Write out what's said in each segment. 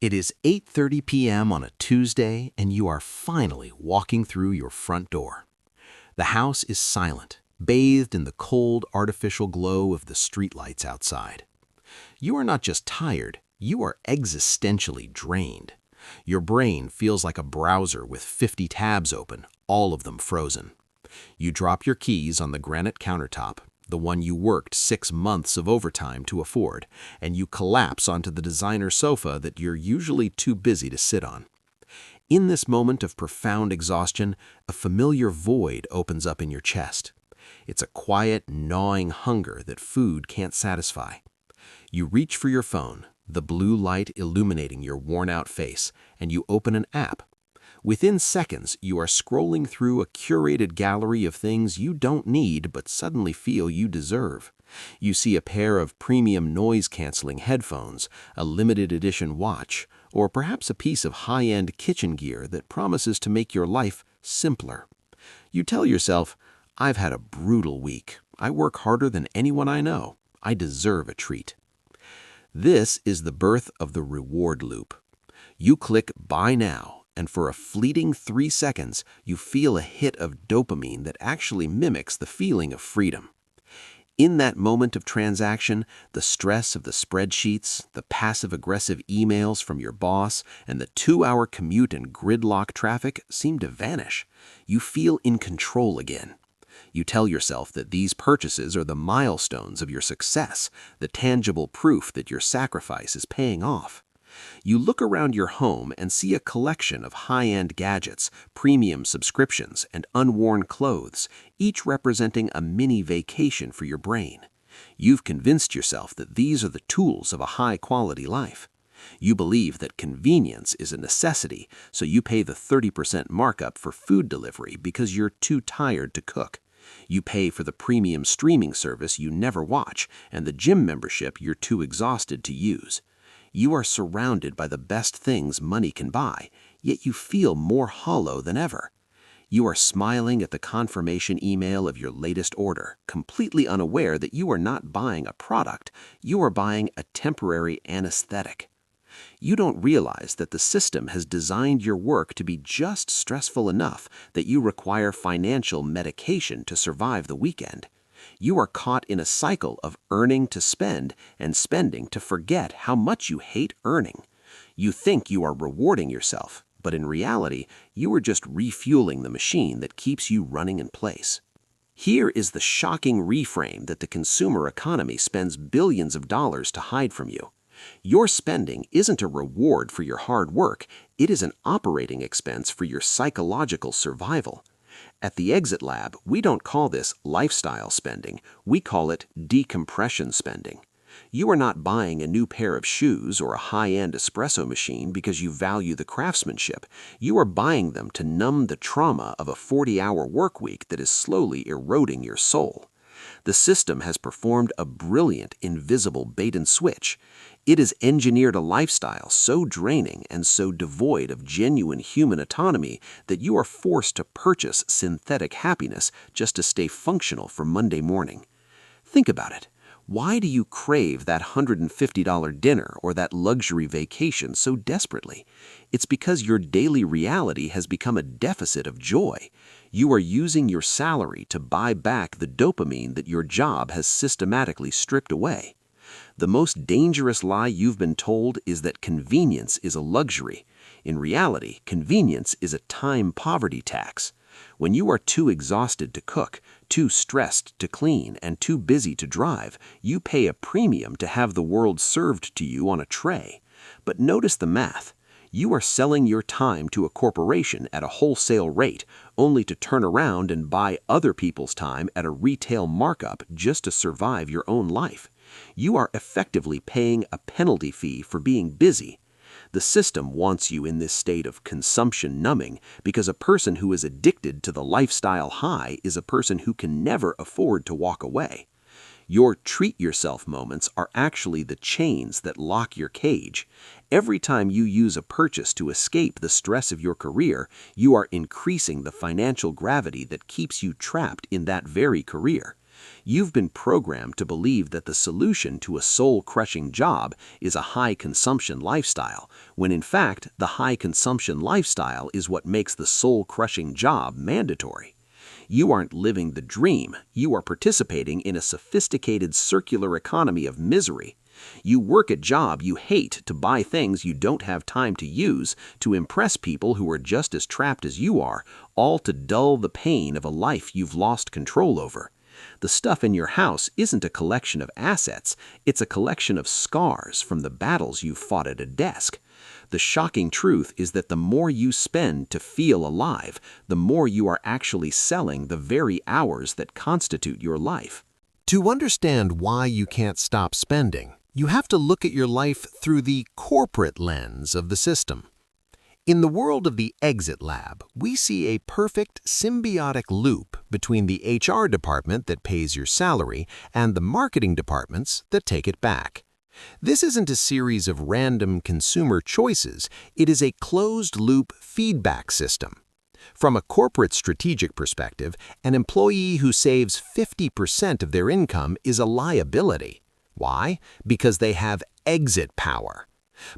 It is 8:30 p.m. on a Tuesday, and you are finally walking through your front door. The house is silent, bathed in the cold, artificial glow of the streetlights outside. You are not just tired, you are existentially drained. Your brain feels like a browser with 50 tabs open, all of them frozen. You drop your keys on the granite countertop, the one you worked 6 months of overtime to afford, and you collapse onto the designer sofa that you're usually too busy to sit on. In this moment of profound exhaustion, a familiar void opens up in your chest. It's a quiet, gnawing hunger that food can't satisfy. You reach for your phone, the blue light illuminating your worn-out face, and you open an app. Within seconds, you are scrolling through a curated gallery of things you don't need but suddenly feel you deserve. You see a pair of premium noise-canceling headphones, a limited edition watch, or perhaps a piece of high-end kitchen gear that promises to make your life simpler. You tell yourself, "I've had a brutal week. I work harder than anyone I know. I deserve a treat." This is the birth of the reward loop. You click Buy Now, and for a fleeting 3 seconds, you feel a hit of dopamine that actually mimics the feeling of freedom. In that moment of transaction, the stress of the spreadsheets, the passive-aggressive emails from your boss, and the 2-hour commute and gridlock traffic seem to vanish. You feel in control again. You tell yourself that these purchases are the milestones of your success, the tangible proof that your sacrifice is paying off. You look around your home and see a collection of high-end gadgets, premium subscriptions, and unworn clothes, each representing a mini vacation for your brain. You've convinced yourself that these are the tools of a high-quality life. You believe that convenience is a necessity, so you pay the 30% markup for food delivery because you're too tired to cook. You pay for the premium streaming service you never watch and the gym membership you're too exhausted to use. You are surrounded by the best things money can buy, yet you feel more hollow than ever. You are smiling at the confirmation email of your latest order, completely unaware that you are not buying a product, you are buying a temporary anesthetic. You don't realize that the system has designed your work to be just stressful enough that you require financial medication to survive the weekend. You are caught in a cycle of earning to spend and spending to forget how much you hate earning. You think you are rewarding yourself, but in reality, you are just refueling the machine that keeps you running in place. Here is the shocking reframe that the consumer economy spends billions of dollars to hide from you. Your spending isn't a reward for your hard work, it is an operating expense for your psychological survival. At the Exit Lab, we don't call this lifestyle spending, we call it decompression spending. You are not buying a new pair of shoes or a high-end espresso machine because you value the craftsmanship. You are buying them to numb the trauma of a 40-hour work week that is slowly eroding your soul. The system has performed a brilliant, invisible bait and switch. It has engineered a lifestyle so draining and so devoid of genuine human autonomy that you are forced to purchase synthetic happiness just to stay functional for Monday morning. Think about it. Why do you crave that $150 dinner or that luxury vacation so desperately? It's because your daily reality has become a deficit of joy. You are using your salary to buy back the dopamine that your job has systematically stripped away. The most dangerous lie you've been told is that convenience is a luxury. In reality, convenience is a time poverty tax. When you are too exhausted to cook, too stressed to clean, and too busy to drive, you pay a premium to have the world served to you on a tray. But notice the math. You are selling your time to a corporation at a wholesale rate, only to turn around and buy other people's time at a retail markup just to survive your own life. You are effectively paying a penalty fee for being busy. The system wants you in this state of consumption numbing because a person who is addicted to the lifestyle high is a person who can never afford to walk away. Your treat yourself moments are actually the chains that lock your cage. Every time you use a purchase to escape the stress of your career, you are increasing the financial gravity that keeps you trapped in that very career. You've been programmed to believe that the solution to a soul-crushing job is a high-consumption lifestyle, when in fact the high-consumption lifestyle is what makes the soul-crushing job mandatory. You aren't living the dream, you are participating in a sophisticated circular economy of misery. You work a job you hate to buy things you don't have time to use, to impress people who are just as trapped as you are, all to dull the pain of a life you've lost control over. The stuff in your house isn't a collection of assets, it's a collection of scars from the battles you've fought at a desk. The shocking truth is that the more you spend to feel alive, the more you are actually selling the very hours that constitute your life. To understand why you can't stop spending, you have to look at your life through the corporate lens of the system. In the world of the exit lab, we see a perfect symbiotic loop between the HR department that pays your salary and the marketing departments that take it back. This isn't a series of random consumer choices, it is a closed-loop feedback system. From a corporate strategic perspective, an employee who saves 50% of their income is a liability. Why? Because they have exit power.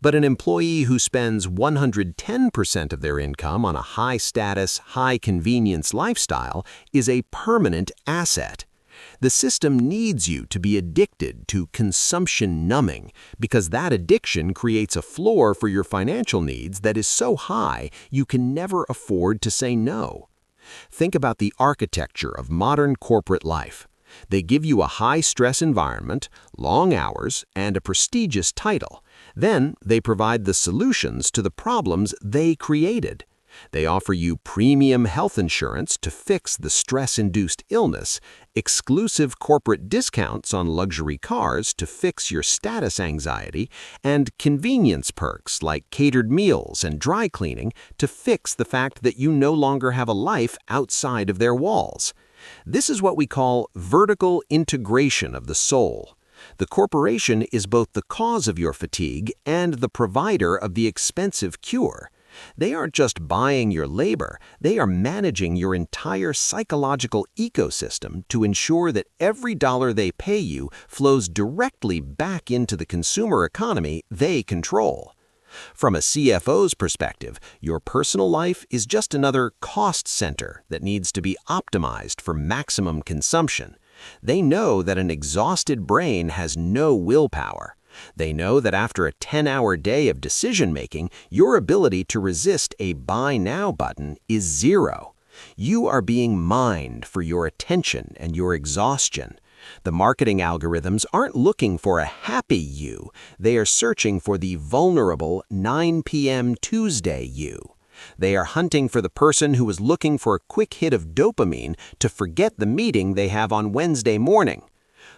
But an employee who spends 110% of their income on a high-status, high-convenience lifestyle is a permanent asset. The system needs you to be addicted to consumption numbing because that addiction creates a floor for your financial needs that is so high you can never afford to say no. Think about the architecture of modern corporate life. They give you a high-stress environment, long hours, and a prestigious title. Then they provide the solutions to the problems they created. They offer you premium health insurance to fix the stress-induced illness, exclusive corporate discounts on luxury cars to fix your status anxiety, and convenience perks like catered meals and dry cleaning to fix the fact that you no longer have a life outside of their walls. This is what we call vertical integration of the soul. The corporation is both the cause of your fatigue and the provider of the expensive cure. They aren't just buying your labor, they are managing your entire psychological ecosystem to ensure that every dollar they pay you flows directly back into the consumer economy they control. From a CFO's perspective, your personal life is just another cost center that needs to be optimized for maximum consumption. They know that an exhausted brain has no willpower. They know that after a 10-hour day of decision-making, your ability to resist a buy now button is zero. You are being mined for your attention and your exhaustion. The marketing algorithms aren't looking for a happy you, they are searching for the vulnerable 9 p.m. Tuesday you. They are hunting for the person who is looking for a quick hit of dopamine to forget the meeting they have on Wednesday morning.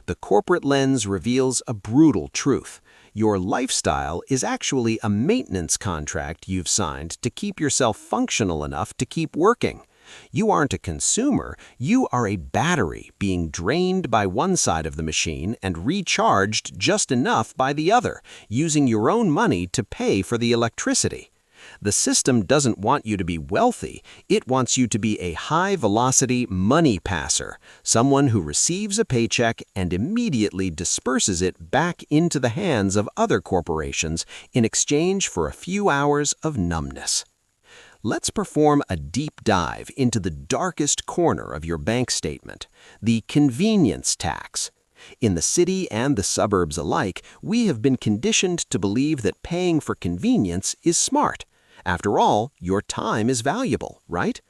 The corporate lens reveals a brutal truth. Your lifestyle is actually a maintenance contract you've signed to keep yourself functional enough to keep working. You aren't a consumer, you are a battery being drained by one side of the machine and recharged just enough by the other, using your own money to pay for the electricity. The system doesn't want you to be wealthy, it wants you to be a high-velocity money passer, someone who receives a paycheck and immediately disperses it back into the hands of other corporations in exchange for a few hours of numbness. Let's perform a deep dive into the darkest corner of your bank statement, the convenience tax. In the city and the suburbs alike, we have been conditioned to believe that paying for convenience is smart. After all, your time is valuable, right?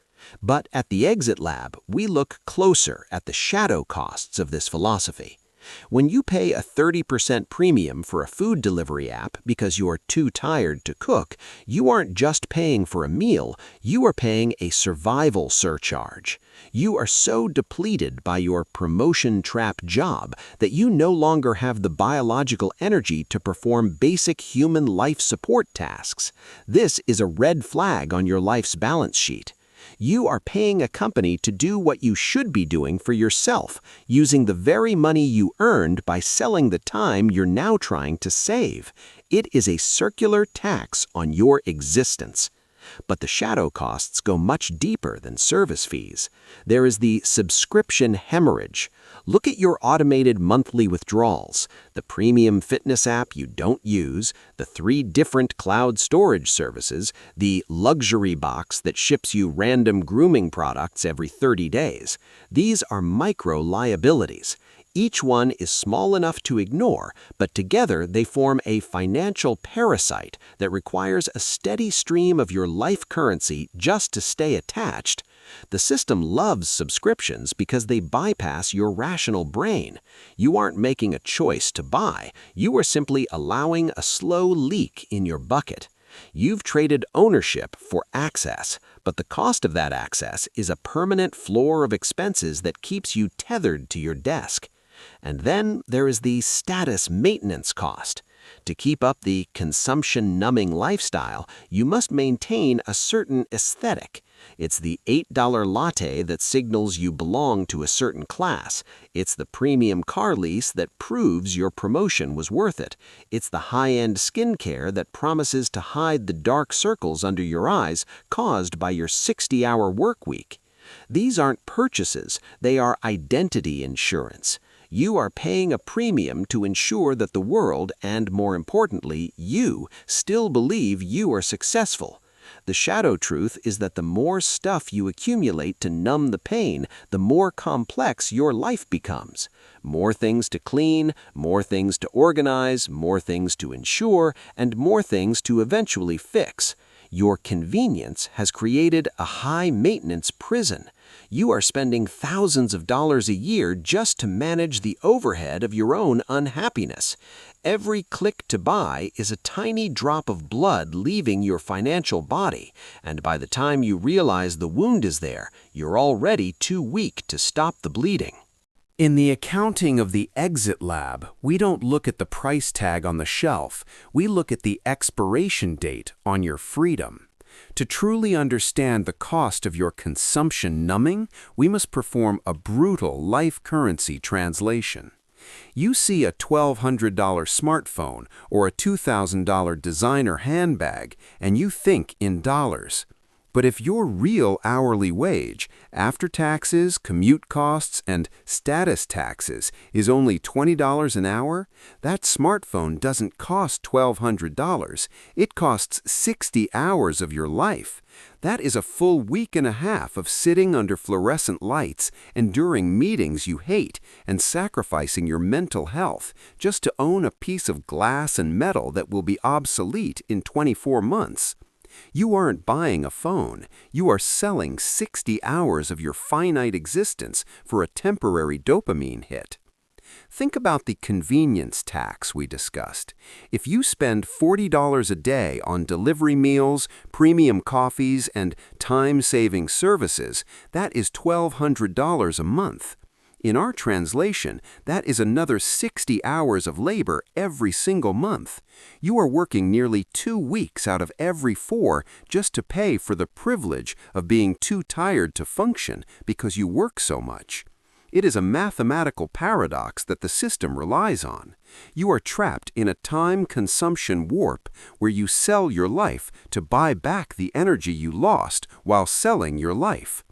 But at the Exit Lab, we look closer at the shadow costs of this philosophy. When you pay a 30% premium for a food delivery app because you are too tired to cook, you aren't just paying for a meal, you are paying a survival surcharge. You are so depleted by your promotion trap job that you no longer have the biological energy to perform basic human life support tasks. This is a red flag on your life's balance sheet. You are paying a company to do what you should be doing for yourself, using the very money you earned by selling the time you're now trying to save. It is a circular tax on your existence. But the shadow costs go much deeper than service fees. There is the subscription hemorrhage. Look at your automated monthly withdrawals, the premium fitness app you don't use, the 3 different cloud storage services, the luxury box that ships you random grooming products every 30 days. These are micro liabilities. Each one is small enough to ignore, but together they form a financial parasite that requires a steady stream of your life currency just to stay attached. The system loves subscriptions because they bypass your rational brain. You aren't making a choice to buy, you are simply allowing a slow leak in your bucket. You've traded ownership for access, but the cost of that access is a permanent floor of expenses that keeps you tethered to your desk. And then there is the status maintenance cost. To keep up the consumption numbing lifestyle, you must maintain a certain aesthetic. It's the $8 latte that signals you belong to a certain class. It's the premium car lease that proves your promotion was worth it. It's the high-end skincare that promises to hide the dark circles under your eyes caused by your 60-hour work week. These aren't purchases, they are identity insurance. You are paying a premium to ensure that the world, and more importantly, you, still believe you are successful. The shadow truth is that the more stuff you accumulate to numb the pain, the more complex your life becomes. More things to clean, more things to organize, more things to insure, and more things to eventually fix. Your convenience has created a high-maintenance prison. You are spending thousands of dollars a year just to manage the overhead of your own unhappiness. Every click to buy is a tiny drop of blood leaving your financial body, and by the time you realize the wound is there, you're already too weak to stop the bleeding. In the accounting of the exit lab, we don't look at the price tag on the shelf, we look at the expiration date on your freedom. To truly understand the cost of your consumption numbing, we must perform a brutal life currency translation. You see a $1,200 smartphone or a $2,000 designer handbag, and you think in dollars. But if your real hourly wage, after taxes, commute costs, and status taxes, is only $20 an hour, that smartphone doesn't cost $1,200. It costs 60 hours of your life. That is a full week and a half of sitting under fluorescent lights, enduring meetings you hate, and sacrificing your mental health just to own a piece of glass and metal that will be obsolete in 24 months. You aren't buying a phone, you are selling 60 hours of your finite existence for a temporary dopamine hit. Think about the convenience tax we discussed. If you spend $40 a day on delivery meals, premium coffees, and time-saving services, that is $1,200 a month. In our translation, that is another 60 hours of labor every single month. You are working nearly 2 weeks out of every 4 just to pay for the privilege of being too tired to function because you work so much. It is a mathematical paradox that the system relies on. You are trapped in a time consumption warp where you sell your life to buy back the energy you lost while selling your life.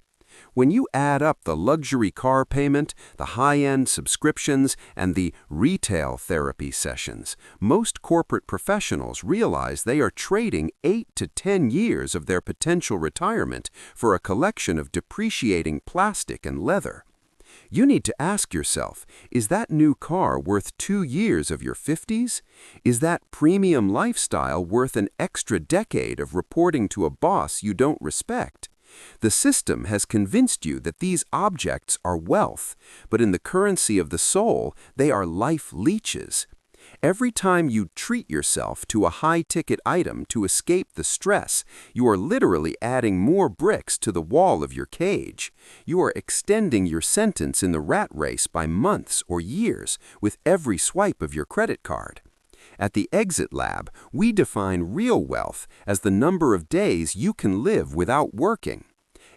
When you add up the luxury car payment, the high-end subscriptions, and the retail therapy sessions, most corporate professionals realize they are trading 8 to 10 years of their potential retirement for a collection of depreciating plastic and leather. You need to ask yourself, is that new car worth 2 years of your 50s? Is that premium lifestyle worth an extra decade of reporting to a boss you don't respect? The system has convinced you that these objects are wealth, but in the currency of the soul, they are life leeches. Every time you treat yourself to a high-ticket item to escape the stress, you are literally adding more bricks to the wall of your cage. You are extending your sentence in the rat race by months or years with every swipe of your credit card. At the Exit Lab, we define real wealth as the number of days you can live without working.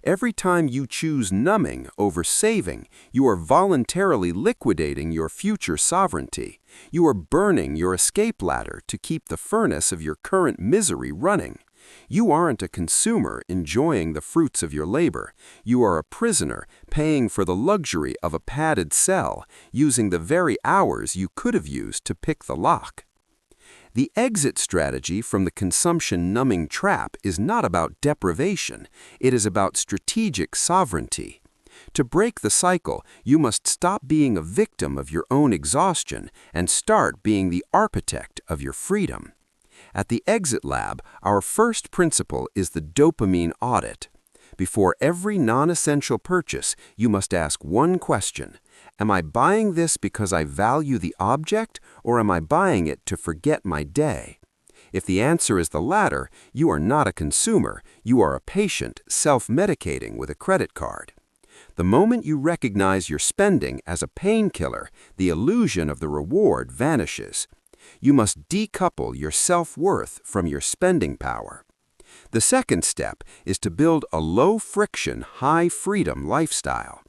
Every time you choose numbing over saving, you are voluntarily liquidating your future sovereignty. You are burning your escape ladder to keep the furnace of your current misery running. You aren't a consumer enjoying the fruits of your labor. You are a prisoner paying for the luxury of a padded cell, using the very hours you could have used to pick the lock. The exit strategy from the consumption numbing trap is not about deprivation, it is about strategic sovereignty. To break the cycle, you must stop being a victim of your own exhaustion and start being the architect of your freedom. At the Exit Lab, our first principle is the dopamine audit. Before every non-essential purchase, you must ask one question. Am I buying this because I value the object, or am I buying it to forget my day? If the answer is the latter, you are not a consumer, you are a patient self-medicating with a credit card. The moment you recognize your spending as a painkiller, the illusion of the reward vanishes. You must decouple your self-worth from your spending power. The second step is to build a low-friction, high-freedom lifestyle.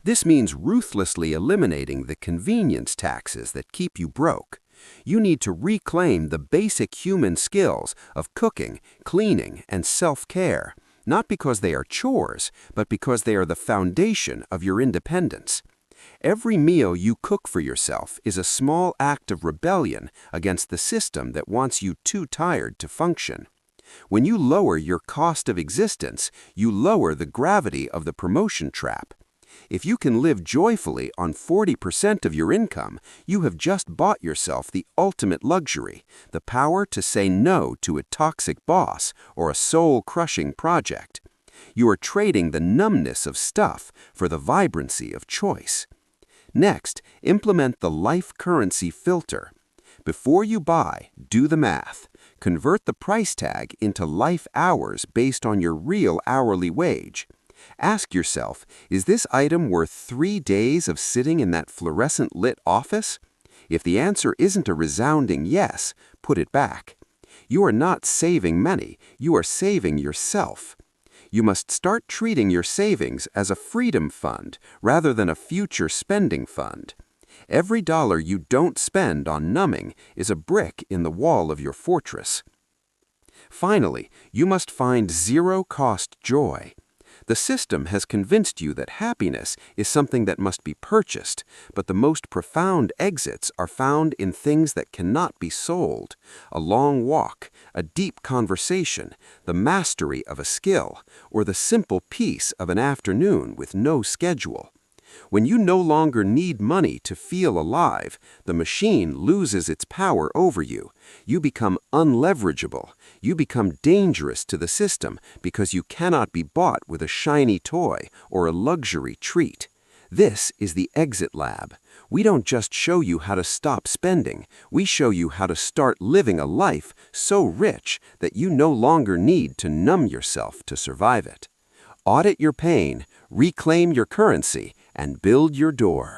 This means ruthlessly eliminating the convenience taxes that keep you broke. You need to reclaim the basic human skills of cooking, cleaning, and self-care, not because they are chores, but because they are the foundation of your independence. Every meal you cook for yourself is a small act of rebellion against the system that wants you too tired to function. When you lower your cost of existence, you lower the gravity of the promotion trap. If you can live joyfully on 40% of your income, you have just bought yourself the ultimate luxury, the power to say no to a toxic boss or a soul-crushing project. You are trading the numbness of stuff for the vibrancy of choice. Next, implement the life currency filter. Before you buy, do the math. Convert the price tag into life hours based on your real hourly wage. Ask yourself, is this item worth 3 days of sitting in that fluorescent lit office? If the answer isn't a resounding yes, put it back. You are not saving money, you are saving yourself. You must start treating your savings as a freedom fund rather than a future spending fund. Every dollar you don't spend on numbing is a brick in the wall of your fortress. Finally, you must find zero-cost joy. The system has convinced you that happiness is something that must be purchased, but the most profound exits are found in things that cannot be sold. A long walk, a deep conversation, the mastery of a skill, or the simple peace of an afternoon with no schedule. When you no longer need money to feel alive, the machine loses its power over you. You become unleverageable. You become dangerous to the system because you cannot be bought with a shiny toy or a luxury treat. This is the Exit Lab. We don't just show you how to stop spending. We show you how to start living a life so rich that you no longer need to numb yourself to survive it. Audit your pain, reclaim your currency, and build your door.